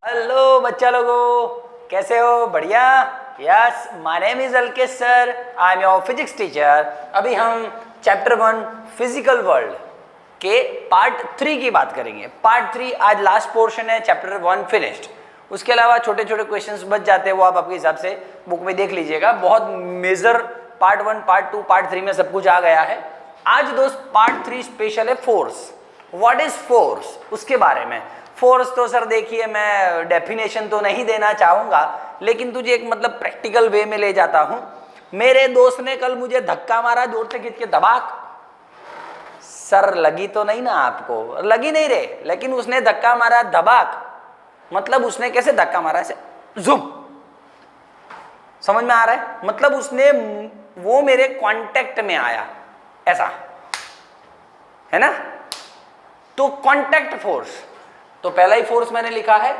Hello बच्चा लोगों, कैसे हो? बढ़िया। Yes, my name is Alkesh sir, I am your physics teacher. अभी हम चैप्टर 1 फिजिकल वर्ल्ड के पार्ट 3 की बात करेंगे। पार्ट 3 आज लास्ट पोर्शन है, चैप्टर 1 फिनिश्ड। उसके अलावा छोटे छोटे क्वेश्चंस बच जाते हैं, वो आप आपके हिसाब से बुक में देख लीजिएगा। बहुत मेजर पार्ट 1, पार्ट 2, पार्ट 3 में सब कुछ आ गया है। आज दोस्त पार्ट 3 स्पेशल है फोर्स। व्हाट इज फोर्स, उसके बारे में। फोर्स तो सर देखिए, मैं डेफिनेशन तो नहीं देना चाहूंगा, लेकिन तुझे एक मतलब प्रैक्टिकल वे में ले जाता हूं। मेरे दोस्त ने कल मुझे धक्का मारा, जोर से खींच के दबाक। सर लगी तो नहीं ना आपको? लगी नहीं रे, लेकिन उसने धक्का मारा दबाक। मतलब उसने कैसे धक्का मारा? ऐसे जुम। समझ में आ रहा है? मतलब उसने वो मेरे कांटेक्ट में आया, ऐसा है ना। तो कांटेक्ट फोर्स, तो पहला ही फोर्स मैंने लिखा है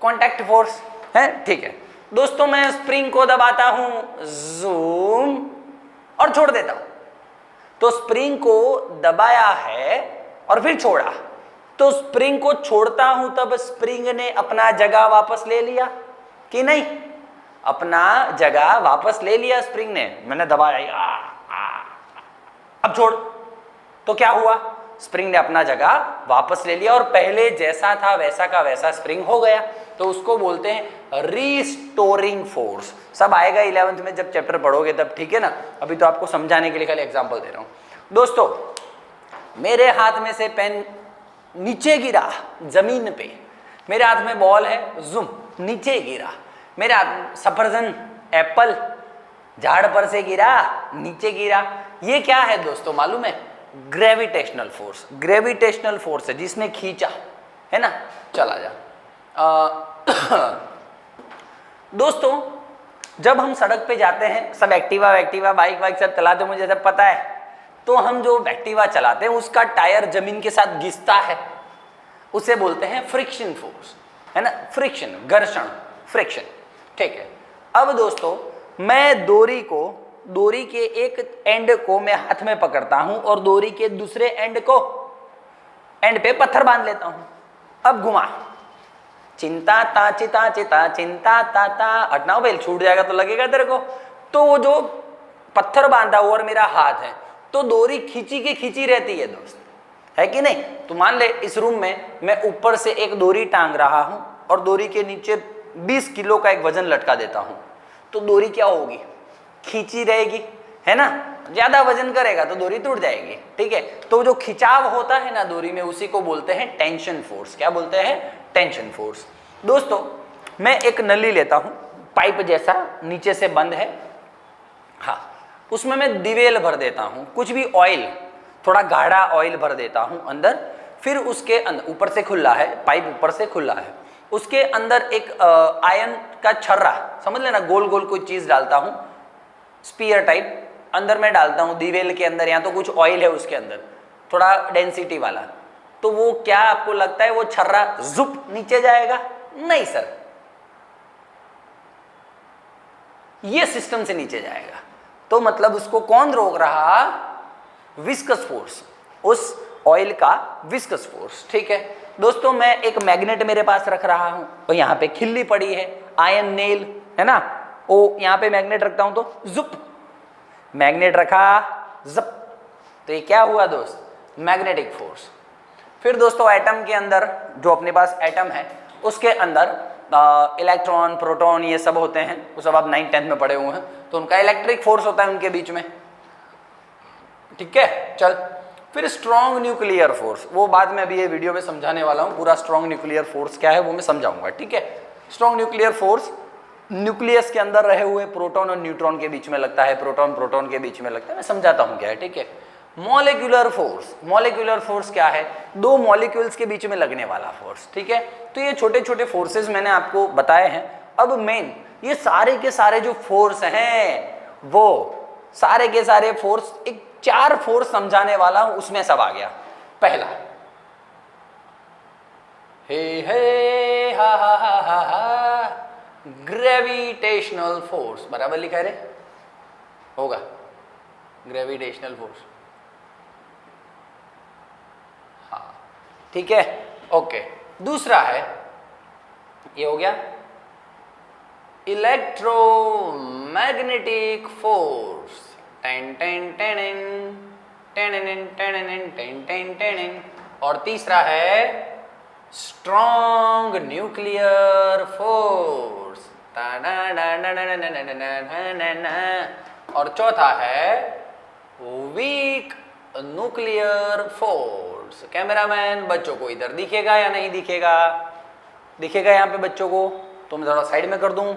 कांटेक्ट फोर्स है। ठीक है दोस्तों, मैं स्प्रिंग को दबाता हूं, जूम, और छोड़ देता हूं। तो स्प्रिंग को दबाया है और फिर छोड़ा, तो स्प्रिंग को छोड़ता हूं तब स्प्रिंग ने अपना जगह वापस ले लिया कि नहीं? अपना जगह वापस ले लिया स्प्रिंग ने। मैंने दबाया, अब छोड़, तो क्या हुआ? स्प्रिंग ने अपना जगह वापस ले लिया और पहले जैसा था वैसा का वैसा स्प्रिंग हो गया। तो उसको बोलते हैं रीस्टोरिंग फोर्स। सब आएगा 11th में जब चैप्टर पढ़ोगे तब, ठीक है ना। अभी तो आपको समझाने के लिए खाली एग्जांपल दे रहा हूं। दोस्तों, मेरे हाथ में से पेन नीचे गिरा जमीन पे, मेरे हाथ में बॉल है, जुम, नीचे गिरा। मेरे हाथ सफरजन, एप्पल झाड़ पर से गिरा, नीचे गिरा। ये क्या है दोस्तों मालूम है? Gravitational force. ग्रेविटेशनल फोर्स है जिसने खींचा, है ना। चला जा। दोस्तों, जब हम सड़क पे जाते हैं, सब एक्टिवा बाइक सब चलाते हैं, मुझे सब पता है। तो हम जो एक्टिवा चलाते हैं उसका टायर जमीन के साथ घिसता है, उसे बोलते हैं फ्रिक्शन फोर्स, है ना। फ्रिक्शन, घर्षण, फ्रिक्शन, ठीक है। अब दोस्तों, मैं डोरी के एक एंड को मैं हाथ में पकड़ता हूं और डोरी के दूसरे एंड पे पत्थर बांध लेता हूं। अब घुमा, चिंता ता चिता चिता चिंता ता ता, हटना बेल, छूट जाएगा तो लगेगा तेरे को। तो वो जो पत्थर बांधा हुआ और मेरा हाथ है, तो डोरी खींची की खींची रहती है दोस्त, है कि नहीं। तो मान ले इस रूम में मैं ऊपर से एक डोरी टांग रहा हूं और डोरी के नीचे 20 किलो का एक वजन लटका देता हूं, तो डोरी क्या होगी? खींची रहेगी, है ना। ज्यादा वजन करेगा तो डोरी टूट जाएगी, ठीक है। तो जो खिंचाव होता है ना डोरी में, उसी को बोलते हैं टेंशन फोर्स। क्या बोलते हैं? Tension force. दोस्तों, मैं एक नली लेता हूं, पाइप जैसा, नीचे से बंद है, हाँ, उसमें मैं दिवेल भर देता हूं, कुछ भी ऑयल, थोड़ा गाढ़ा ऑयल भर देता हूं अंदर। फिर उसके अंदर, ऊपर से खुला है पाइप, ऊपर से खुला है, उसके अंदर एक आयन का छर्रा, समझ लेना, गोल गोल कोई चीज डालता हूं, स्पीयर टाइप अंदर में डालता हूं दिवेल के अंदर, या तो कुछ ऑयल है उसके अंदर थोड़ा डेंसिटी वाला। तो वो क्या आपको लगता है वो छर्रा जुप नीचे जाएगा? नहीं सर, ये सिस्टम से नीचे जाएगा। तो मतलब उसको कौन रोक रहा? विस्कस फोर्स, उस ऑयल का विस्कस फोर्स, ठीक है। दोस्तों, मैं एक मैग्नेट मेरे पास रख रहा हूं और यहाँ पे खिल्ली पड़ी है, आयन नेल, है ना। ओ, यहाँ पे मैग्नेट रखता हूं तो जुप, मैग्नेट रखा, जप, तो ये क्या हुआ दोस्त? Magnetic force. फिर दोस्तों, एटम के अंदर, जो अपने पास एटम है उसके अंदर इलेक्ट्रॉन, प्रोटॉन, ये सब होते हैं, वो सब आप 9th 10th में पढ़े हुए हैं। तो उनका इलेक्ट्रिक फोर्स होता है उनके बीच में, ठीक है। चल, फिर स्ट्रॉन्ग न्यूक्लियर फोर्स, वो बाद में अभी ये वीडियो में समझाने वाला हूं। पूरा स्ट्रॉन्ग न्यूक्लियर फोर्स क्या है वो मैं समझाऊंगा, ठीक है। स्ट्रॉन्ग न्यूक्लियर फोर्स न्यूक्लियस के अंदर रहे हुए प्रोटॉन और न्यूट्रॉन के बीच में लगता है, प्रोटॉन के बीच में लगता है। मैं समझाता हूं क्या है, ठीक है। मॉलिक्यूलर फोर्स, मॉलिक्यूलर फोर्स क्या है? दो मॉलिक्यूल्स के बीच में लगने वाला फोर्स, ठीक है। तो ये छोटे छोटे फोर्सेस मैंने आपको बताए हैं। अब मेन, ये सारे के सारे जो फोर्स हैं, वो सारे के सारे फोर्स, एक 4 फोर्स समझाने वाला हूं, उसमें सब आ गया। पहला, हे हा हा हा हा हा, ग्रेविटेशनल फोर्स, बराबर लिखा है रे, होगा ग्रेविटेशनल फोर्स। ठीक है, ओके। दूसरा है, ये हो गया electromagnetic force, ten ten ten ten ten ten ten ten. और तीसरा है स्ट्रॉन्ग न्यूक्लियर फोर्स, और चौथा है वीक न्यूक्लियर फोर्स। कैमरामैन बच्चों को इधर दिखेगा या नहीं दिखेगा? दिखेगा यहाँ पे बच्चों को? तो मैं थोड़ा साइड में कर दूं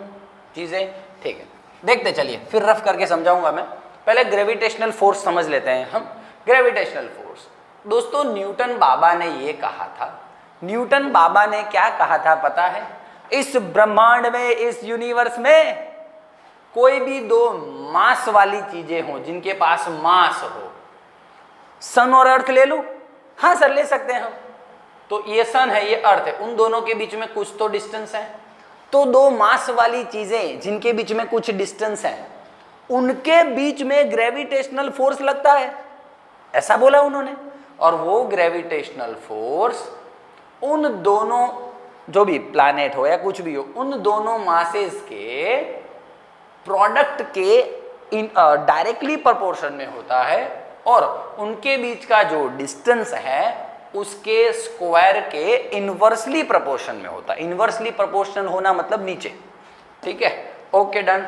चीजें, ठीक है। देखते चलिए, फिर रफ करके समझाऊंगा मैं। पहले ग्रेविटेशनल फोर्स समझ लेते हैं हम। ग्रेविटेशनल फोर्स दोस्तों, न्यूटन बाबा ने ये कहा था। न्यूटन बाबा ने क्या कहा था पता है? इस ब्रह्मांड में, इस यूनिवर्स में कोई भी दो मास वाली चीजें हो, जिनके पास मास हो, सन और अर्थ ले लो। हाँ सर ले सकते हैं हम। तो ये सन है, ये अर्थ है, उन दोनों के बीच में कुछ तो डिस्टेंस है। तो दो मास वाली चीजें जिनके बीच में कुछ डिस्टेंस है, उनके बीच में ग्रेविटेशनल फोर्स लगता है, ऐसा बोला उन्होंने। और वो ग्रेविटेशनल फोर्स उन दोनों, जो भी प्लैनेट हो या कुछ भी हो, उन दोनों मासेस के प्रोडक्ट के डायरेक्टली प्रोपोर्शन में होता है, और उनके बीच का जो डिस्टेंस है उसके स्क्वायर के इनवर्सली प्रोपोर्शन में होता है। इनवर्सली प्रोपोर्शनल होना मतलब नीचे, ठीक है, ओके डन।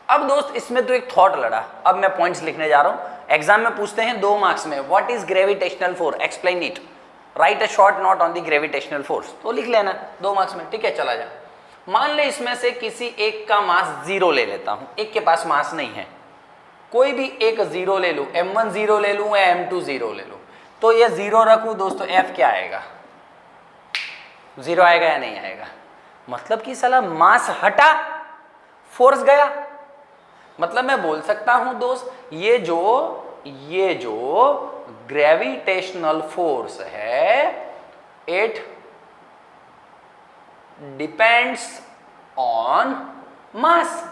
अब दोस्त इसमें तो एक थॉट लड़ा, अब मैं पॉइंट्स लिखने जा रहा हूं। एग्जाम में पूछते हैं 2 मार्क्स में, what is gravitational force, explain it, right a short note on the gravitational force. तो लिख लेना 2 मार्क्स में, ठीक है। चला जा, मान ले इसमें से किसी एक का मास 0 ले लेता हूं, एक के पास मास नहीं है, कोई भी एक 0 ले लूं, m1 0 ले लूं या m2 0 ले लूं, तो ये 0 रखूं दोस्तों, f क्या आएगा? 0 आएगा या नहीं आएगा? मतलब कि साला मास हटा, फोर्स गया। मतलब मैं बोल सकता हूं दोस्त, ये जो ग्रेविटेशनल फोर्स है, इट डिपेंड्स ऑन मास।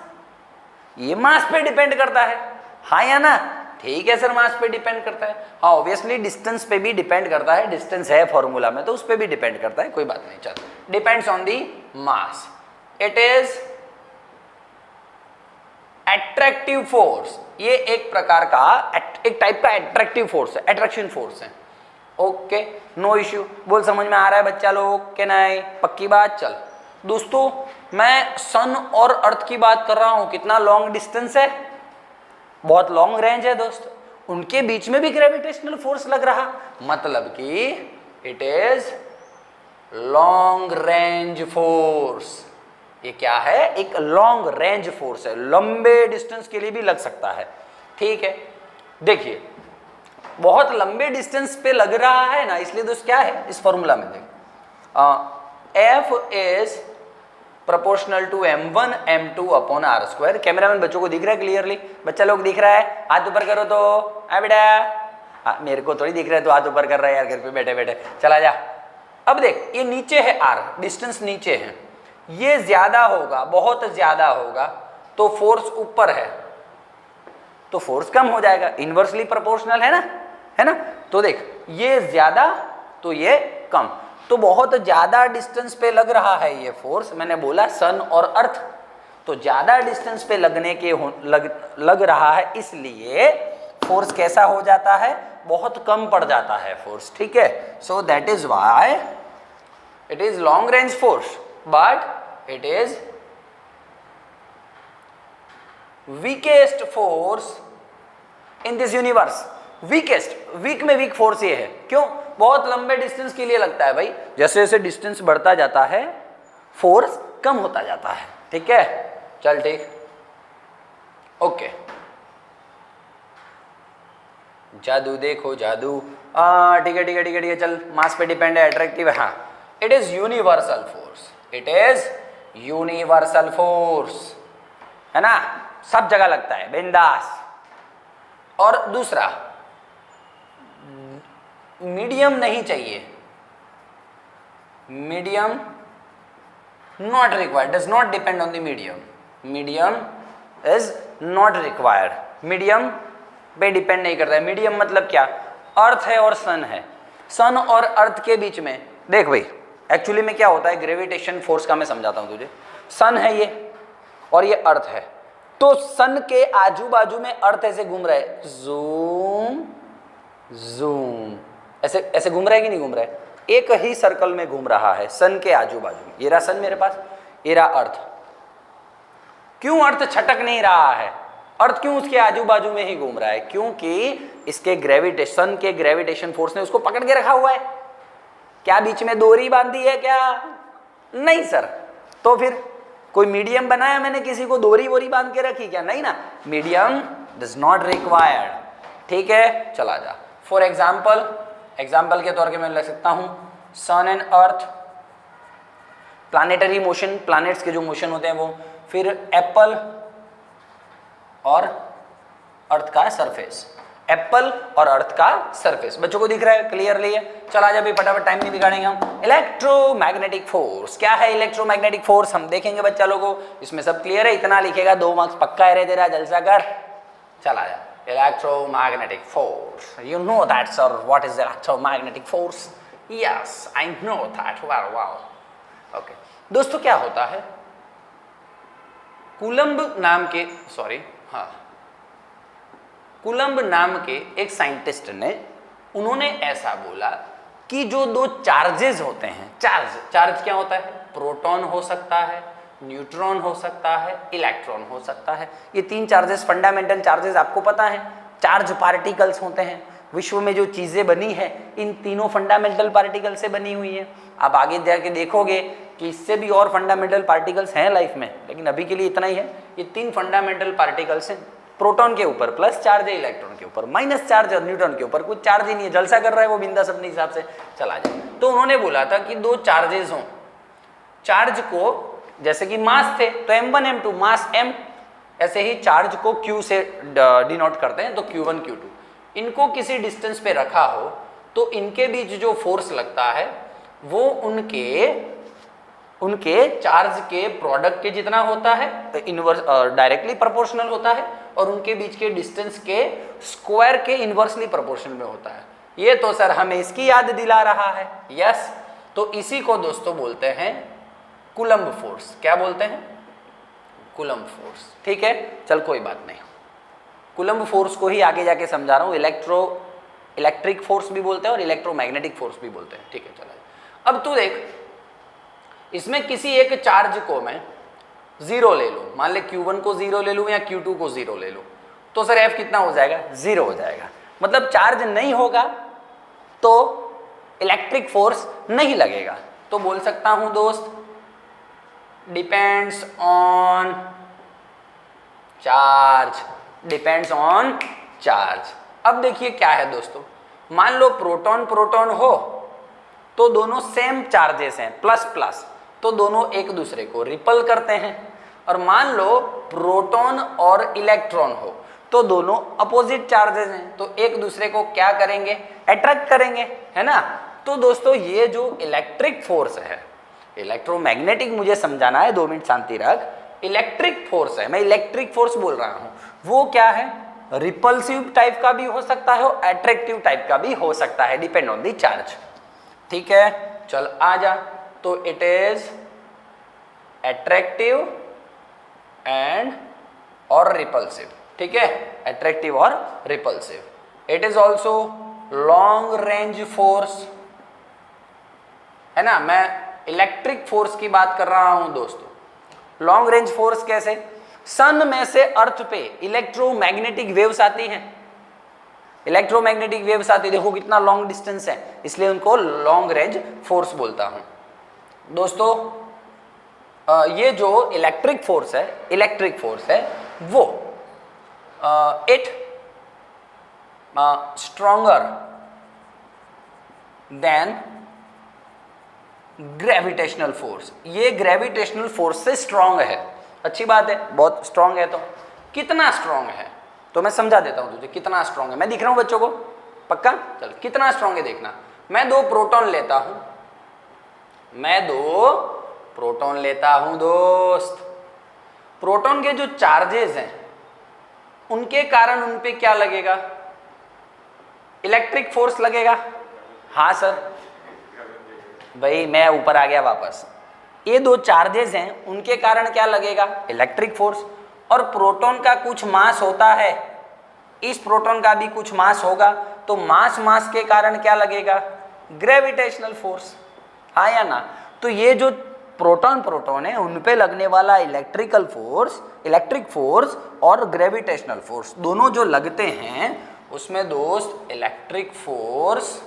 ये मास पे डिपेंड करता है, हाँ या ना? ठीक है सर, मास पे डिपेंड करता है। हाँ ऑब्वियसली डिस्टेंस पे भी डिपेंड करता है, डिस्टेंस है फॉर्मूला में, तो उस पे भी डिपेंड करता है, कोई बात नहीं। चल, depends on the mass. It is attractive force, ये एक प्रकार का एक टाइप का एट्रैक्टिव फोर्स है, अट्रैक्शन फोर्स है। Okay, no issue. बोल समझ में आ रहा है बच्चा लोग के नहीं? पक्की बात। चल दोस्तों, मैं सन और अर्थ की बात कर रहा हूं, कितना लॉन्ग डिस्टेंस है, बहुत लॉन्ग रेंज है दोस्त, उनके बीच में भी ग्रेविटेशनल फोर्स लग रहा, मतलब कि it is long range force. ये क्या है? एक लॉन्ग रेंज फोर्स है, लंबे डिस्टेंस के लिए भी लग सकता है, ठीक है। देखिए, बहुत लंबे डिस्टेंस पे लग रहा है ना, इसलिए दोस्त क्या है इस फॉर्मूला में देख, F is proportional to m1 m2 upon r square. Cameraman बच्चों को दिख रहा है क्लियरली? बच्चा लोग दिख रहा है? हाथ ऊपर करो तो। आ बेटा, हाँ मेरे को थोड़ी दिख रहा है तो हाथ ऊपर कर रहा है यार, घर पे बैठे बैठे। चला जा। अब देख, ये नीचे है r, डिस्टेंस नीचे है, ये ज्यादा होगा, बहुत ज्यादा होगा, तो फोर्स ऊपर है, तो फोर्स कम हो जाएगा, इनवर्सली प्रोपोर्शनल है ना? तो देख, ये ज्यादा तो ये कम, तो बहुत ज्यादा डिस्टेंस पे लग रहा है ये फोर्स। मैंने बोला सन और अर्थ, तो ज्यादा डिस्टेंस पे लगने के लग रहा है, इसलिए फोर्स कैसा हो जाता है? बहुत कम पड़ जाता है फोर्स, ठीक है। So that is why it is long range force, but it is weakest force in this universe. Weakest, weak में वीक फोर्स ये है, क्यों? बहुत लंबे डिस्टेंस के लिए लगता है भाई, जैसे जैसे डिस्टेंस बढ़ता जाता है फोर्स कम होता जाता है, ठीक है। चल ठीक, ओके। जादू देखो जादू, ठीक है ठीक है ठीक है ठीक है। चल, मास पे डिपेंड है, अट्रैक्टिव है, हाँ। It is universal force, it is universal force, है ना, सब जगह लगता है, बिंदास। और दूसरा, मीडियम नहीं चाहिए, medium not required, does not depend on the medium, medium is not required, medium पे डिपेंड नहीं करता है। मीडियम मतलब क्या? अर्थ है और सन है, सन और अर्थ के बीच में, देख भाई एक्चुअली में क्या होता है, ग्रेविटेशन फोर्स का मैं समझाता हूं तुझे। सन है ये और ये अर्थ है, तो सन के आजू बाजू में अर्थ ऐसे घूम रहा है, जूम जूम, ऐसे ऐसे घूम रहा है कि नहीं घूम रहा है, एक ही सर्कल में घूम रहा है सन के आजू बाजू में। ये रहा सन मेरे पास, ये रहा अर्थ। क्यों अर्थ छटक नहीं रहा है, अर्थ क्यों उसके आजू बाजू में ही घूम रहा है? क्योंकि इसके ग्रेविटेशन के ग्रेविटेशन फोर्स ने उसको पकड़ के रखा हुआ है। क्या बीच में डोरी बांधी है क्या? नहीं सर। तो फिर कोई मीडियम बनाया मैंने, किसी को डोरी वोरी बांध के रखी क्या? नहीं ना, मीडियम डज नॉट रिक्वायर्ड। ठीक है, चला जा। फॉर एग्जाम्पल के तौर पे मैं लिख सकता हूं sun and earth, planetary motion, planets के जो मोशन होते हैं वो, फिर एप्पल और अर्थ का सरफेस, एप्पल और अर्थ का सरफेस। बच्चों को दिख रहा है क्लियरली है? चला जा भाई, फटाफट टाइम नहीं बिगाड़ेंगे हम। इलेक्ट्रोमैग्नेटिक फोर्स क्या है? इलेक्ट्रोमैग्नेटिक फोर्स हम देखेंगे बच्चा लोगों को, इसमें सब क्लियर है, इतना लिखेगा 2 मार्क्स पक्का है रे तेरा, जलसा कर। चला जा, electromagnetic force, you know that sir, what is electromagnetic force? Yes, I know that very well. Okay, दोस्तों क्या होता है, कूलम्ब नाम के एक साइंटिस्ट ने, उन्होंने ऐसा बोला कि जो 2 चार्जेस होते हैं, चार्ज क्या होता है? प्रोटॉन हो सकता है, न्यूट्रॉन हो सकता है, इलेक्ट्रॉन हो सकता है। ये 3 चार्जेस, फंडामेंटल चार्जेस आपको पता है, चार्ज पार्टिकल्स होते हैं। विश्व में जो चीजें बनी है इन तीनों फंडामेंटल पार्टिकल से बनी हुई है। आप आगे जाके देखोगे कि इससे भी और फंडामेंटल पार्टिकल्स हैं लाइफ में, लेकिन अभी के लिए इतना ही है। ये 3 फंडामेंटल पार्टिकल्स हैं, प्रोटॉन के ऊपर प्लस चार्ज है, इलेक्ट्रॉन के ऊपर माइनस चार्ज है, और न्यूट्रॉन के ऊपर कुछ चार्ज ही नहीं है, जलसा कर रहा है वो बिंदास अपने हिसाब से चला जाए। तो उन्होंने बोला था कि 2 चार्जेस हों, चार्ज को जैसे कि मास थे तो m1 m2, मास m, ऐसे ही चार्ज को q से डिनोट करते हैं, तो q1 q2, इनको किसी डिस्टेंस पे रखा हो तो इनके बीच जो फोर्स लगता है वो उनके चार्ज के प्रोडक्ट के जितना होता है, इनवर्स डायरेक्टली प्रोपोर्शनल होता है, और उनके बीच के डिस्टेंस के स्क्वायर के इनवर्सली प्रोपोर्शनल में होता है। ये तो सर हमें इसकी याद दिला रहा है। यस, तो इसी को दोस्तों बोलते हैं कूलम्ब फोर्स। क्या बोलते हैं? Coulomb force. ठीक है, चल कोई बात नहीं, कूलम्ब फोर्स को ही आगे जाके समझा रहा हूँ। इलेक्ट्रिक फोर्स भी बोलते हैं और इलेक्ट्रोमैग्नेटिक फोर्स भी बोलते हैं। ठीक है, चलो अब तू देख, इसमें किसी एक चार्ज को मैं 0 ले लूँ, मान ले Q1 को 0 ले लूँ या Q2 को 0 ले लूँ, तो सर F कितना हो जाएगा? 0 हो जाएगा। मतलब चार्ज नहीं होगा तो इलेक्ट्रिक फोर्स नहीं लगेगा। तो बोल सकता हूँ दोस्त, depends on charge, depends on charge. अब देखिए क्या है दोस्तों, मान लो प्रोटॉन हो तो दोनों सेम चार्जेस हैं, प्लस प्लस, तो दोनों एक दूसरे को रिपल करते हैं। और मान लो प्रोटॉन और इलेक्ट्रॉन हो तो दोनों अपोजिट चार्जेस हैं, तो एक दूसरे को क्या करेंगे? अट्रैक्ट करेंगे, है ना। तो दोस्तों ये जो इलेक्ट्रिक फोर्स है, इलेक्ट्रोमैग्नेटिक मुझे समझाना है, 2 मिनट शांति रख। इलेक्ट्रिक फोर्स है, मैं इलेक्ट्रिक फोर्स बोल रहा हूं, वो क्या है? रिपल्सिव टाइप का भी हो सकता है और अट्रैक्टिव टाइप का भी हो सकता है, डिपेंड ऑन द चार्ज। ठीक है, चल आ जा। तो इट इज अट्रैक्टिव एंड और रिपल्सिव। ठीक है, अट्रैक्टिव और repulsive. It is also long range force, है ना। मैं इलेक्ट्रिक फोर्स की बात कर रहा हूं दोस्तों। लॉन्ग रेंज फोर्स कैसे? सन में से अर्थ पे इलेक्ट्रोमैग्नेटिक वेव्स आती हैं, इलेक्ट्रोमैग्नेटिक वेव्स आती है, देखो कितना लॉन्ग डिस्टेंस है, इसलिए उनको लॉन्ग रेंज फोर्स बोलता हूं दोस्तों। ये जो इलेक्ट्रिक फोर्स है वो it stronger than gravitational force. ये ग्रेविटेशनल फोर्स से स्ट्रॉन्ग है। अच्छी बात है, बहुत स्ट्रॉन्ग है। तो कितना स्ट्रॉन्ग है तो मैं समझा देता हूं तुझे कितना स्ट्रॉन्ग है। मैं दिख रहा हूं बच्चों को? पक्का? चल कितना स्ट्रॉन्ग है देखना। मैं 2 प्रोटॉन लेता हूं, मैं 2 प्रोटॉन लेता हूं दोस्त। प्रोटॉन के जो चार्जेस हैं उनके कारण उन पे क्या लगेगा? इलेक्ट्रिक फोर्स लगेगा। हाँ सर, भाई मैं ऊपर आ गया वापस। ये दो चार्जेस हैं, उनके कारण क्या लगेगा? Electric force. और प्रोटॉन का कुछ मास होता है, इस प्रोटॉन का भी कुछ मास होगा, तो मास के कारण क्या लगेगा? Gravitational force. हाँ या ना? तो ये जो प्रोटॉन है उन पे लगने वाला इलेक्ट्रिक फोर्स और ग्रेविटेशनल फोर्स दोनों जो लगते हैं, उसमें दोस्त इलेक्ट्रिक फोर्स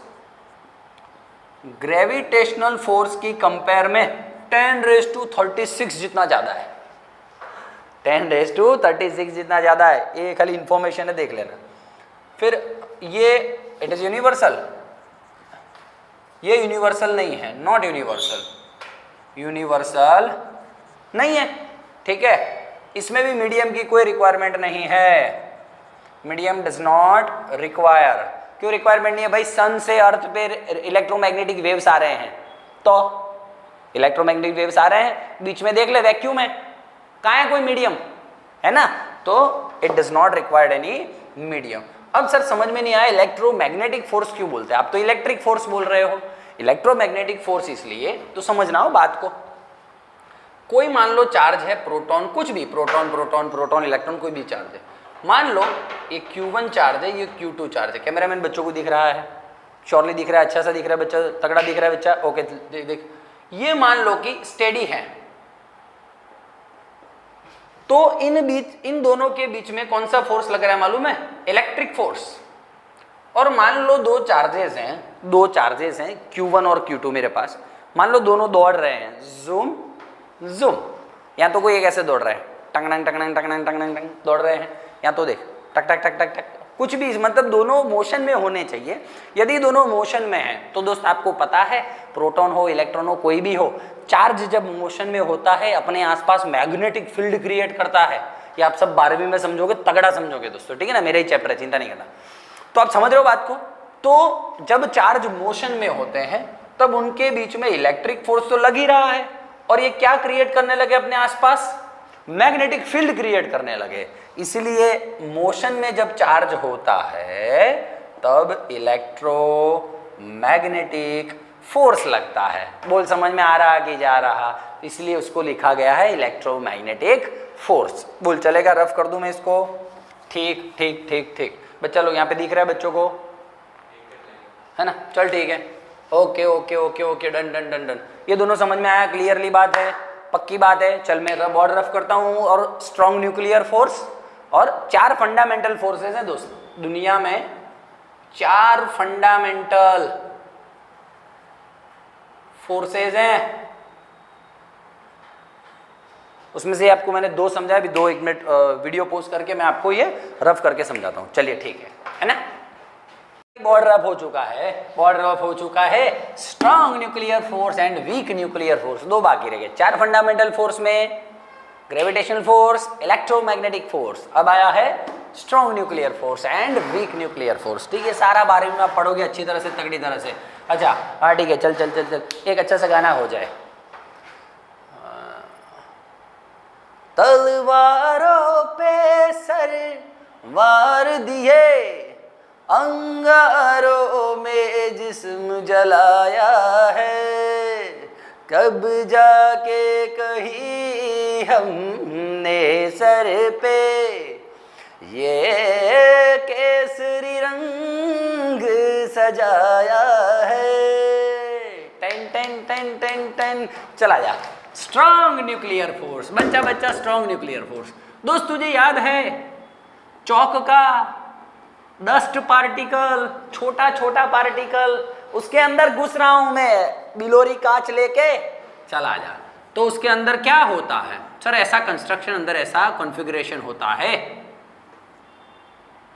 ग्रेविटेशनल फोर्स की कंपेयर में 10⁻36 जितना ज्यादा है। 10⁻36 जितना ज्यादा है। ये खाली इंफॉर्मेशन है, देख लेना। फिर ये इट इज यूनिवर्सल, ये यूनिवर्सल नहीं है, नॉट यूनिवर्सल नहीं है, ठीक है। इसमें भी मीडियम की कोई रिक्वायरमेंट नहीं है, मीडियम डज नॉट रिक्वायर। क्यों रिक्वायरमेंट नहीं है भाई? सन से अर्थ पे इलेक्ट्रोमैग्नेटिक वेव्स आ रहे हैं, तो इलेक्ट्रोमैग्नेटिक वेव्स आ रहे हैं, बीच में देख ले वैक्यूम है, कहाँ है कोई मीडियम, है ना? तो it does not required any medium. अब सर समझ में नहीं आया इलेक्ट्रोमैग्नेटिक फोर्स क्यों बोलते हैं? आप तो इलेक्ट्रिक फोर्स बोल रहे हो। इलेक्ट्रोमैग्नेटिक फोर्स इसलिए, तो समझना हो बात को। कोई मान लो चार्ज है प्रोटॉन, कुछ भी, प्रोटॉन इलेक्ट्रॉन, कोई भी चार्ज है। मान लो ये Q1 चार्ज है, ये Q2 चार्ज है। कैमरामैन बच्चों को दिख रहा है? श्योरली दिख रहा है, अच्छा सा दिख रहा है बच्चा, तगड़ा दिख रहा है बच्चा, ओके। देख ये मान लो कि स्टेडी है, तो इन दोनों के बीच में कौन सा फोर्स लग रहा है मालूम है? Electric force. और मान लो दो चार्जेस हैं Q1 और Q2 मेरे पास। मान लो दोनों दौड़ रहे हैं, ज़ूम ज़ूम, या तो कोई एक ऐसे दौड़ रहा है, टंगनंग टंगनंग टंगनंग टंगनंग टंग दौड़ रहे हैं, या तो देख टक टक टक टक टक, कुछ भी, मतलब दोनों मोशन में होने चाहिए। यदि दोनों मोशन में हैं तो दोस्त आपको पता है, प्रोटॉन हो इलेक्ट्रॉन हो कोई भी हो, चार्ज जब मोशन में होता है अपने आसपास मैग्नेटिक फील्ड क्रिएट करता है। ये आप सब 12वीं में समझोगे, तगड़ा समझोगे दोस्तों, ठीक है ना? मेरा ही चैप्टर है, चिंता नहीं करना। तो आप समझ रहे हो बात को? तो जब चार्ज मोशन में होते हैं तब उनके बीच में इलेक्ट्रिक फोर्स तो लग ही रहा है, और ये क्या क्रिएट करने लगे अपने आसपास? मैग्नेटिक फील्ड क्रिएट करने लगे। इसलिए मोशन में जब चार्ज होता है तब इलेक्ट्रोमैग्नेटिक फोर्स लगता है। बोल समझ में आ रहा कि जा रहा? इसलिए उसको लिखा गया है इलेक्ट्रोमैग्नेटिक फोर्स। बोल चलेगा? रफ कर दूं मैं इसको? ठीक ठीक ठीक ठीक बच्चा लोग यहाँ पे दिख रहा है बच्चों को, है ना? चल ठीक है, okay okay okay okay, done done done done. ये दोनों समझ में आया? क्लियरली बात है, पक्की बात है। चल मैं और रफ करता हूँ। और स्ट्रॉन्ग न्यूक्लियर फोर्स, और 4 फंडामेंटल फोर्सेस हैं दोस्त दुनिया में, 4 फंडामेंटल फोर्सेस हैं। उसमें से आपको मैंने 2 समझाया, अभी 1 मिनट वीडियो पोस्ट करके मैं आपको ये रफ करके समझाता हूँ। चलिए ठीक है ना? बॉर्ड रफ हो चुका है strong nuclear force and weak nuclear force, 2 बाकी रह गए। 4 फंडामेंटल फोर्स में ग्रेविटेशनल फोर्स, इलेक्ट्रोमैग्नेटिक फोर्स, अब आया है strong nuclear force and weak nuclear force. ठीक है, सारा बारे में आप पढ़ोगे अच्छी तरह से, तगड़ी तरह से। अच्छा हाँ ठीक है, चल चल चल चल, एक अच्छा सा गाना हो जाए। तलवारों पे सर वार दिए, अंगारों में जिस्म जलाया है, कब जाके कहीं हमने सर पे ये केसरी रंग सजाया है। Ten ten ten ten ten, चला जा। स्ट्रॉन्ग न्यूक्लियर फोर्स, बच्चा बच्चा, स्ट्रॉन्ग न्यूक्लियर फोर्स। दोस्त तुझे याद है चौक का डस्ट पार्टिकल, छोटा छोटा पार्टिकल, उसके अंदर घुस रहा हूं मैं बिलोरी कांच लेके, चला जा। तो उसके अंदर क्या होता है सर? ऐसा कंस्ट्रक्शन, अंदर ऐसा कॉन्फ़िगरेशन होता है,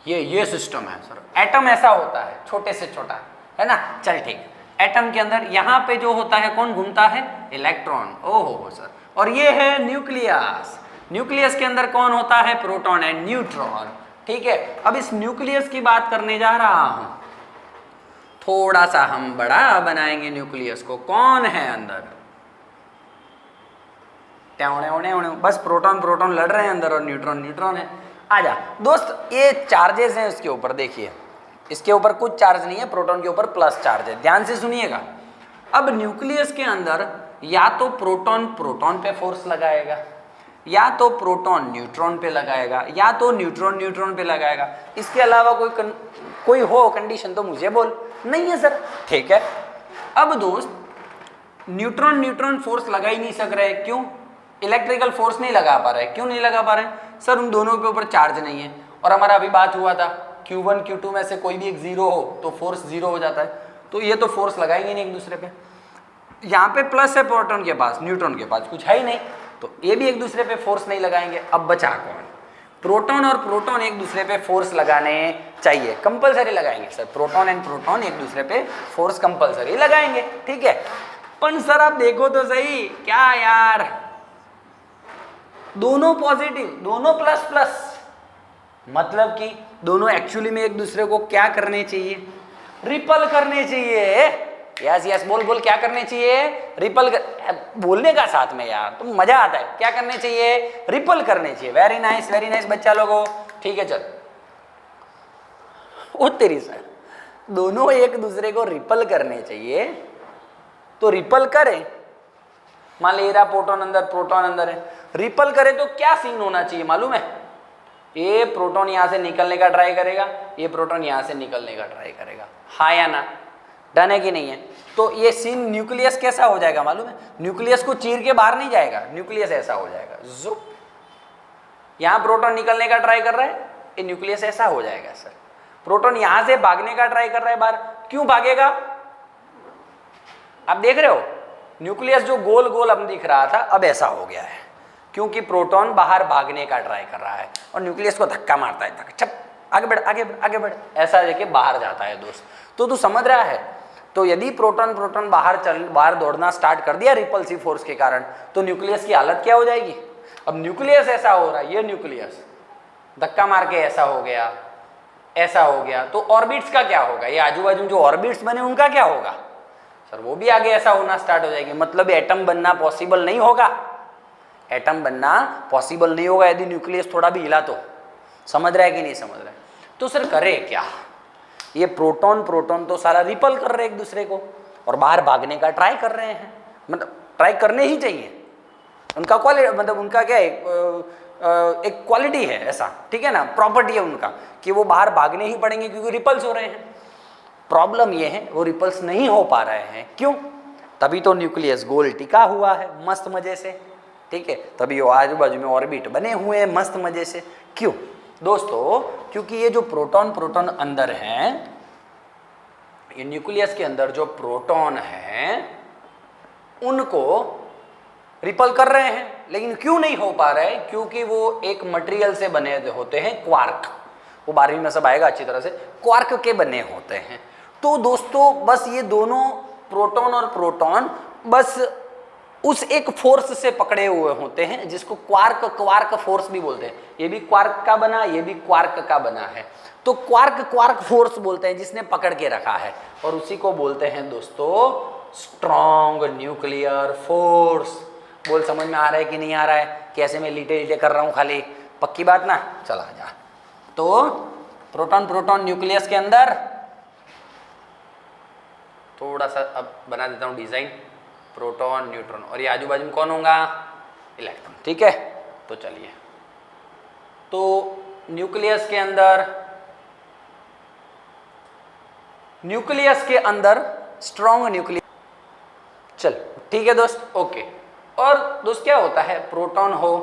ये सिस्टम है सर। एटम ऐसा होता है, छोटे से छोटा, है ना? चल ठीक, एटम के अंदर यहाँ पे जो होता है कौन घूमता है? इलेक्ट्रॉन। ओहो सर। और ये है न्यूक्लियस। न्यूक्लियस के अंदर कौन होता है? Proton and neutron. ठीक है, अब इस न्यूक्लियस की बात करने जा रहा हूं। थोड़ा सा हम बड़ा बनाएंगे न्यूक्लियस को। कौन है अंदर? बस प्रोटॉन प्रोटॉन लड़ रहे हैं अंदर, और न्यूट्रॉन न्यूट्रॉन है। आजा दोस्त, ये चार्जेस हैं उसके ऊपर, देखिए इसके ऊपर कुछ चार्ज नहीं है, प्रोटॉन के ऊपर प्लस चार्ज है। ध्यान से सुनिएगा। अब न्यूक्लियस के अंदर या तो प्रोटॉन प्रोटॉन पे फोर्स लगाएगा, या तो प्रोटॉन न्यूट्रॉन पे लगाएगा, या तो न्यूट्रॉन न्यूट्रॉन पे लगाएगा। इसके अलावा कोई हो कंडीशन तो मुझे बोल। नहीं है सर, ठीक है। अब दोस्त न्यूट्रॉन न्यूट्रॉन फोर्स लगा ही नहीं सक रहे, क्यों? इलेक्ट्रिकल फोर्स नहीं लगा पा रहे। क्यों नहीं लगा पा रहे? सर उन दोनों के ऊपर चार्ज नहीं है, और हमारा अभी बात हुआ था Q1 Q2 में से कोई भी एक जीरो हो तो फोर्स जीरो हो जाता है, तो ये तो फोर्स लगाएंगे नहीं एक दूसरे पे। यहाँ पे प्लस है प्रोटॉन के पास, न्यूट्रॉन के पास कुछ है ही नहीं, तो ये भी एक दूसरे पे फोर्स नहीं लगाएंगे। अब बचा कौन? प्रोटॉन और प्रोटॉन एक दूसरे पे फोर्स लगाने चाहिए, कंपलसरी लगाएंगे सर। प्रोटॉन एंड प्रोटॉन एक दूसरे पे फोर्स कंपलसरी लगाएंगे, ठीक है। पर सर आप देखो तो सही, क्या यार, दोनों पॉजिटिव, दोनों प्लस प्लस, मतलब कि दोनों एक्चुअली में एक दूसरे को क्या करने चाहिए? रिपल करने चाहिए। यस यस, बोल बोल, क्या करने चाहिए? रिपल बोलने का साथ में यार तो मजा आता है। क्या करने चाहिए? रिपल करने चाहिए। वेरी नाइस बच्चा लोगों, ठीक है। चल ओ तेरी सर, दोनों एक दूसरे को रिपल करने चाहिए, तो रिपल करें। मान लीजिए प्रोटॉन अंदर प्रोटॉन अंदर है, रिपल करे तो क्या सीन होना चाहिए मालूम है? ये प्रोटॉन यहां से निकलने का ट्राई करेगा, ये प्रोटॉन यहां से निकलने का ट्राई करेगा, हाँ या ना? डन है कि नहीं है? तो ये सीन न्यूक्लियस कैसा हो जाएगा मालूम है? न्यूक्लियस को चीर के बाहर नहीं जाएगा, न्यूक्लियस ऐसा हो जाएगा, जो यहां प्रोटॉन निकलने का ट्राई कर रहा है, ये न्यूक्लियस ऐसा हो जाएगा सर। प्रोटॉन यहां से भागने का ट्राई कर रहा है बाहर, क्यों भागेगा? आप देख रहे हो न्यूक्लियस जो गोल गोल अब दिख रहा था, अब ऐसा हो गया है, क्योंकि प्रोटॉन बाहर भागने का ट्राई कर रहा है और न्यूक्लियस को धक्का मारता है, छप आगे बढ़ आगे बढ़ आगे बढ़, ऐसा लेके बाहर जाता है दोस्त। तो तू समझ रहा है? तो यदि प्रोटॉन प्रोटॉन बाहर दौड़ना स्टार्ट कर दिया रिपल्सिव फोर्स के कारण, तो न्यूक्लियस की हालत क्या हो जाएगी? अब न्यूक्लियस ऐसा हो रहा है, ये न्यूक्लियस धक्का मार के ऐसा हो गया, ऐसा हो गया, तो ऑर्बिट्स का क्या होगा? ये आजू बाजू जो ऑर्बिट्स बने उनका क्या होगा? सर वो भी आगे ऐसा होना स्टार्ट हो जाएगी। मतलब एटम बनना पॉसिबल नहीं होगा, एटम बनना पॉसिबल नहीं होगा यदि न्यूक्लियस थोड़ा भी हिला तो। समझ रहा है कि नहीं समझ रहा है? तो सर करे क्या? ये प्रोटॉन प्रोटॉन तो सारा रिपल कर रहे हैं एक दूसरे को और बाहर भागने का ट्राई कर रहे हैं, मतलब ट्राई करने ही चाहिए, उनका क्वालिटी, मतलब उनका क्या है, एक क्वालिटी है ऐसा, ठीक है ना, प्रॉपर्टी है उनका कि वो बाहर भागने ही पड़ेंगे क्योंकि रिपल्स हो रहे हैं। प्रॉब्लम ये है वो रिपल्स नहीं हो पा रहे हैं, क्यों? तभी तो न्यूक्लियस गोल टिका हुआ है मस्त मजे से, ठीक है, तभी वो आजू बाजू में ऑर्बिट बने हुए हैं मस्त मजे से। क्यों दोस्तों? क्योंकि ये जो प्रोटॉन प्रोटॉन अंदर हैं, ये न्यूक्लियस के अंदर जो प्रोटॉन हैं उनको रिपल कर रहे हैं, लेकिन क्यों नहीं हो पा रहे? क्योंकि वो एक मटेरियल से बने होते हैं, क्वार्क, वो 12वीं में सब आएगा अच्छी तरह से, क्वार्क के बने होते हैं। तो दोस्तों बस ये दोनों प्रोटॉन और प्रोटॉन बस उस एक फोर्स से पकड़े हुए होते हैं जिसको क्वार्क क्वार्क फोर्स भी बोलते हैं। ये भी क्वार्क का बना, ये भी क्वार्क का बना है, तो क्वार्क क्वार्क फोर्स बोलते हैं जिसने पकड़ के रखा है, और उसी को बोलते हैं दोस्तों स्ट्रॉन्ग न्यूक्लियर फोर्स। बोल समझ में आ रहा है कि नहीं आ रहा है? कैसे मैं लीटे लीटे कर रहा हूँ खाली, पक्की बात ना? चला जा। तो प्रोटॉन प्रोटॉन न्यूक्लियस के अंदर थोड़ा सा अब बना देता हूँ डिजाइन, प्रोटॉन न्यूट्रॉन, और ये आजू बाजू में कौन होगा? इलेक्ट्रॉन, ठीक है। तो चलिए, तो न्यूक्लियस के अंदर स्ट्रॉन्ग न्यूक्लियस, चल ठीक है दोस्त, ओके। और दोस्त क्या होता है? प्रोटॉन हो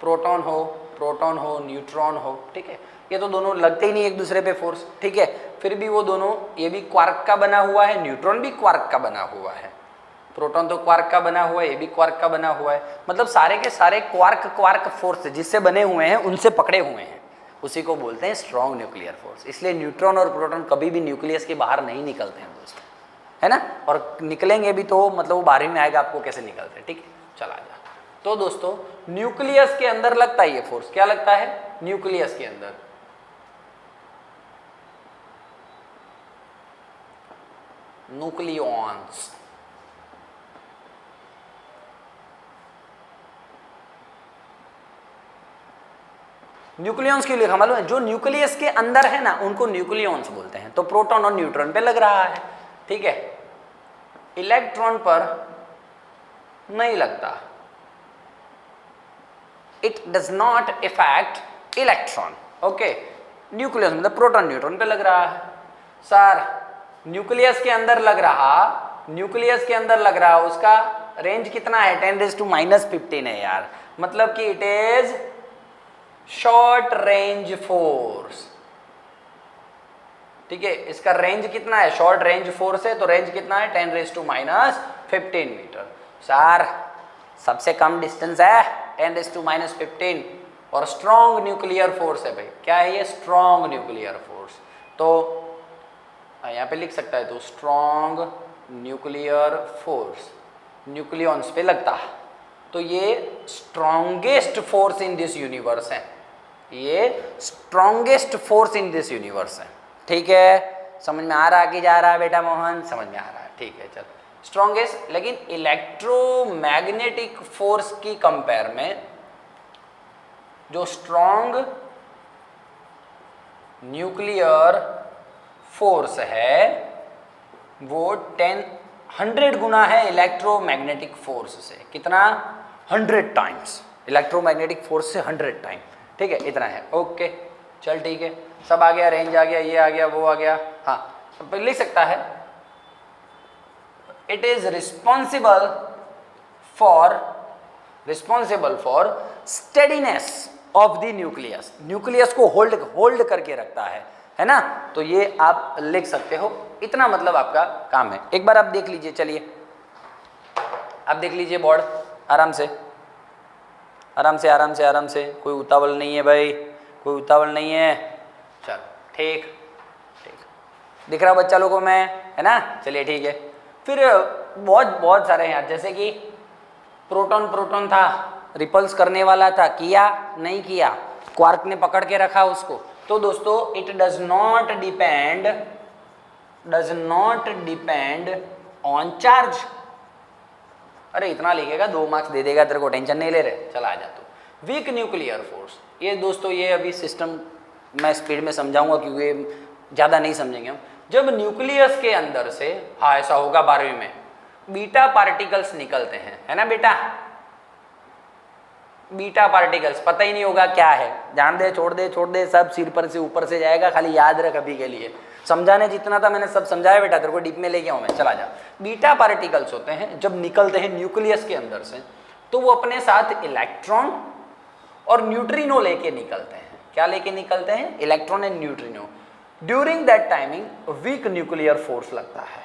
प्रोटॉन हो प्रोटॉन हो न्यूट्रॉन हो, ठीक है, ये तो दोनों लगते ही नहीं एक दूसरे पे फोर्स, ठीक है, फिर भी वो दोनों, ये भी क्वार्क का बना हुआ है, न्यूट्रॉन भी क्वार्क का बना हुआ है, प्रोटॉन तो क्वार्क का बना हुआ है, ये भी क्वार्क का बना हुआ है, मतलब सारे के सारे क्वार्क क्वार्क फोर्स जिससे बने हुए हैं उनसे पकड़े हुए हैं, उसी को बोलते हैं स्ट्रॉन्ग न्यूक्लियर फोर्स। इसलिए न्यूट्रॉन और प्रोटॉन कभी भी न्यूक्लियस के बाहर नहीं निकलते हैं दोस्तों, है ना, और निकलेंगे भी तो मतलब वो 12वीं में आएगा आपको कैसे निकलते हैं, ठीक है। चला जा। तो दोस्तों न्यूक्लियस के अंदर लगता है ये फोर्स, क्या लगता है? न्यूक्लियस के अंदर न्यूक्लियॉन्स, न्यूक्लियॉन्स क्यों लिखा मालूम है? जो न्यूक्लियस के अंदर है ना उनको न्यूक्लियॉन्स बोलते हैं। तो प्रोटॉन और न्यूट्रॉन पे लग रहा है, ठीक है, इलेक्ट्रॉन पर नहीं लगता। It does not effect electron. Okay, nucleus मतलब प्रोटॉन न्यूट्रॉन पे लग रहा है। सर न्यूक्लियस के अंदर लग रहा, न्यूक्लियस के अंदर लग रहा, उसका रेंज कितना है? 10⁻15 है यार, मतलब कि it is short range force. ठीक है, इसका रेंज कितना है? शॉर्ट रेंज फोर्स है, तो रेंज कितना है? 10⁻15 मीटर। सर सबसे कम डिस्टेंस है 10⁻15 और स्ट्रॉन्ग न्यूक्लियर फोर्स है भाई। क्या है ये? Strong nuclear force. तो यहाँ पे लिख सकता है, तो स्ट्रॉन्ग न्यूक्लियर फोर्स न्यूक्लियॉन्स पे लगता है। तो ये strongest force in this universe है, ये strongest force in this universe है। ठीक है, समझ में आ रहा कि जा रहा है बेटा मोहन? समझ में आ रहा है, ठीक है। चल, स्ट्रॉन्गेस्ट, लेकिन इलेक्ट्रोमैग्नेटिक फोर्स की कंपेयर में जो स्ट्रॉन्ग न्यूक्लियर फोर्स है वो 100 गुना है इलेक्ट्रोमैग्नेटिक फोर्स से। कितना? 100 टाइम्स इलेक्ट्रोमैग्नेटिक फोर्स से 100 टाइम। ठीक है, इतना है। ओके चल ठीक है, सब आ गया, रेंज आ गया, ये आ गया, वो आ गया। हाँ, अब लिख सकता है it is responsible for steadiness of the nucleus. Nucleus को होल्ड करके रखता है ना? तो ये आप लिख सकते हो, इतना मतलब आपका काम है। एक बार आप देख लीजिए, चलिए आप देख लीजिए बोर्ड, आराम से आराम से आराम से आराम से, कोई उतावल नहीं है भाई, कोई उतावल नहीं है। चल ठीक ठीक, दिख रहा बच्चा लोगों में, है ना? चलिए ठीक है। फिर बहुत सारे हैं यार, जैसे कि प्रोटॉन था, रिपल्स करने वाला था, किया नहीं किया, क्वार्क ने पकड़ के रखा उसको। तो दोस्तों it does not depend on charge. अरे इतना लिखेगा 2 मार्क्स दे देगा तेरे को, टेंशन नहीं ले रहे, चला आ जा तू। वीक न्यूक्लियर फोर्स, ये दोस्तों ये अभी सिस्टम मैं स्पीड में समझाऊंगा क्योंकि ज़्यादा नहीं समझेंगे हम। जब न्यूक्लियस के अंदर से, हाँ ऐसा होगा 12वीं में, बीटा पार्टिकल्स निकलते हैं, है ना बेटा? बीटा पार्टिकल्स पता ही नहीं होगा क्या है, जान दे, छोड़ दे, सब सिर पर से ऊपर से जाएगा, खाली याद रख अभी के लिए। समझाने जितना था मैंने सब समझाया बेटा, तेरे को डीप में ले गया हूं मैं, चला जा। बीटा पार्टिकल्स होते हैं जब निकलते हैं न्यूक्लियस के अंदर से, तो वो अपने साथ इलेक्ट्रॉन और न्यूट्रिनो लेके निकलते हैं। क्या लेके निकलते हैं? Electron and neutrino. During that timing weak nuclear force लगता है।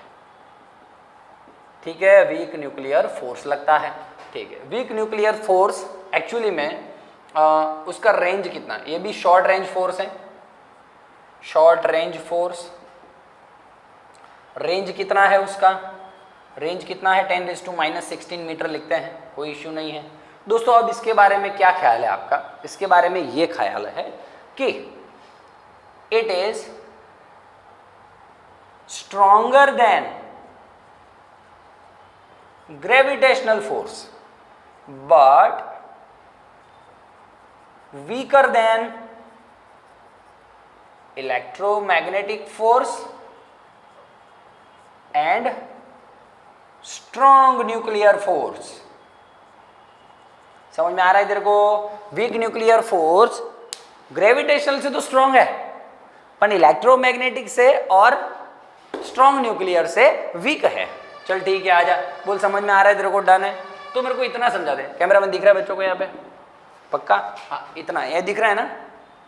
ठीक है, वीक न्यूक्लियर फोर्स लगता है। ठीक है, वीक न्यूक्लियर फोर्स एक्चुअली में उसका रेंज कितना? ये भी शॉर्ट रेंज फोर्स है। शॉर्ट रेंज फोर्स रेंज कितना है उसका? रेंज कितना है? 10⁻16 मीटर लिखते हैं, कोई इश्यू नहीं है दोस्तों। अब इसके बारे में क्या ख्याल है आपका? इसके बारे में ये ख्याल है कि it is stronger than gravitational force but weaker than electromagnetic force and strong nuclear force। समझ में आ रहा है तेरे को? वीक न्यूक्लियर फोर्स ग्रेविटेशनल से तो स्ट्रॉन्ग है, पर इलेक्ट्रोमैग्नेटिक से और स्ट्रॉन्ग न्यूक्लियर से वीक है। चल ठीक है, आजा, बोल समझ में आ रहा है तेरे को? डन है? तो मेरे को इतना समझा दे। कैमरामैन दिख रहा है बच्चों को यहाँ पे? पक्का? हाँ इतना, ये दिख रहा है ना?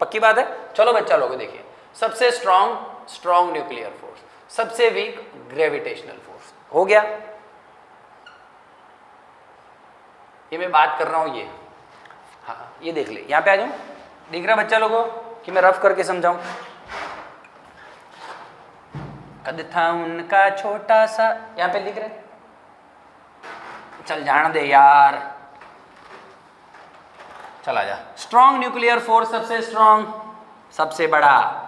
पक्की बात है? चलो बच्चा लोग देखिए, सबसे स्ट्रॉन्ग न्यूक्लियर फोर्स, सबसे वीक ग्रेविटेशनल फोर्स। हो गया? ये मैं बात कर रहा हूँ ये, हाँ ये देख ले, यहाँ पे आ जाऊँ। दिख रहा है बच्चा लोगों कि मैं रफ करके समझाऊँ? कद था उनका छोटा सा, यहाँ पे लिख रहे, चल जान दे यार, चला जा। स्ट्रॉन्ग न्यूक्लियर फोर्स, सबसे स्ट्रॉन्ग, सबसे बड़ा,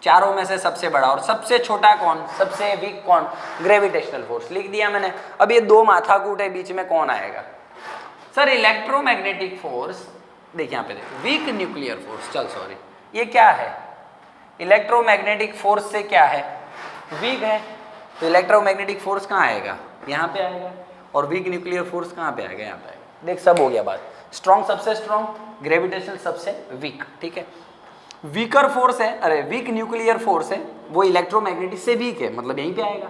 चारों में से सबसे बड़ा। और सबसे छोटा कौन? सबसे वीक कौन? Gravitational force. लिख दिया मैंने। अब ये 2 माथाकूट है, बीच में कौन आएगा? सर इलेक्ट्रोमैग्नेटिक फोर्स देखिए यहाँ पे देखिए वीक न्यूक्लियर फोर्स, चल सॉरी, ये क्या है, इलेक्ट्रोमैग्नेटिक फोर्स से क्या है, वीक है, तो इलेक्ट्रोमैग्नेटिक फोर्स कहाँ आएगा, यहाँ पे आएगा, और वीक न्यूक्लियर फोर्स कहाँ पे आएगा, यहाँ पे आएगा। देख सब हो गया बात, स्ट्रॉन्ग सबसे स्ट्रॉन्ग, ग्रेविटेशनल सबसे वीक, ठीक है। वीकर फोर्स है, अरे वीक न्यूक्लियर फोर्स है, वो इलेक्ट्रोमैग्नेटिक से वीक है, मतलब यहीं पे आएगा,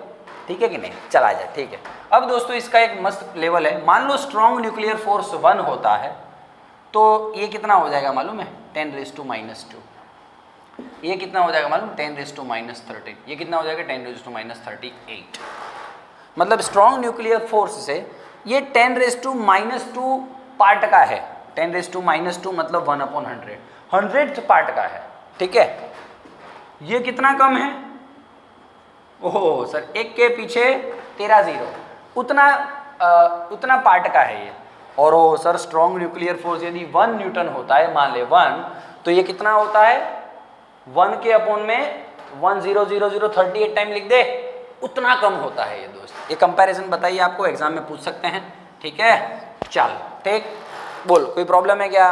ठीक है कि नहीं, चला जाए, ठीक है। अब दोस्तों इसका एक मस्त लेवल है, मान लो स्ट्रॉन्ग न्यूक्लियर फोर्स 1 होता है तो ये कितना हो जाएगा मालूम है, 10⁻², ये कितना हो जाएगा मालूम, 10⁻13, ये कितना हो जाएगा 10⁻38। मतलब स्ट्रॉन्ग न्यूक्लियर फोर्स से ये 10⁻² पार्ट का है, 10⁻² मतलब 1/100, 100th पार्ट का है, ठीक है। ये कितना कम है, ओह सर, एक के पीछे 13 0, उतना पार्ट का है ये। और ओ सर स्ट्रॉन्ग न्यूक्लियर फोर्स यदि 1 न्यूटन होता है, मान ले 1, तो ये कितना होता है, 1 के अपॉन में 100038 टाइम लिख दे, उतना कम होता है ये दोस्त। ये कंपैरिजन बताइए, आपको एग्जाम में पूछ सकते हैं, ठीक है। चल ठीक, बोल कोई प्रॉब्लम है क्या,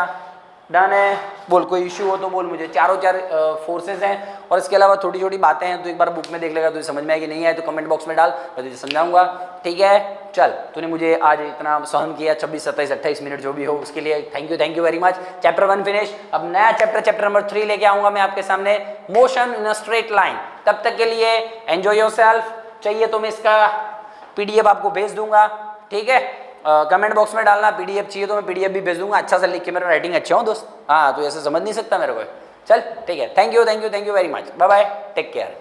डन है, बोल कोई इश्यू हो तो बोल मुझे। चारों चार फोर्सेज हैं और इसके अलावा छोटी छोटी बातें हैं, तो एक बार बुक में देख लेगा, तुझे समझ में आए कि नहीं आए तो कमेंट बॉक्स में डाल, मैं तुझे समझाऊंगा, ठीक है। चल तूने मुझे आज इतना सहन किया, 26 27 28 मिनट जो भी हो उसके लिए thank you very much. Chapter 1 finish, अब नया चैप्टर नंबर 3 लेके आऊंगा मैं आपके सामने, motion in a straight line. तब तक के लिए एंजॉय योरसेल्फ। चाहिए तो मैं इसका PDF आपको भेज दूंगा, ठीक है। कमेंट बॉक्स में डालना, PDF चाहिए तो मैं PDF भी भेज दूंगा, अच्छा सा लिख के, मेरा राइटिंग अच्छा हो दोस्त, हाँ तो ऐसे समझ नहीं सकता मेरे को। चल ठीक है, thank you very much, bye bye, take care.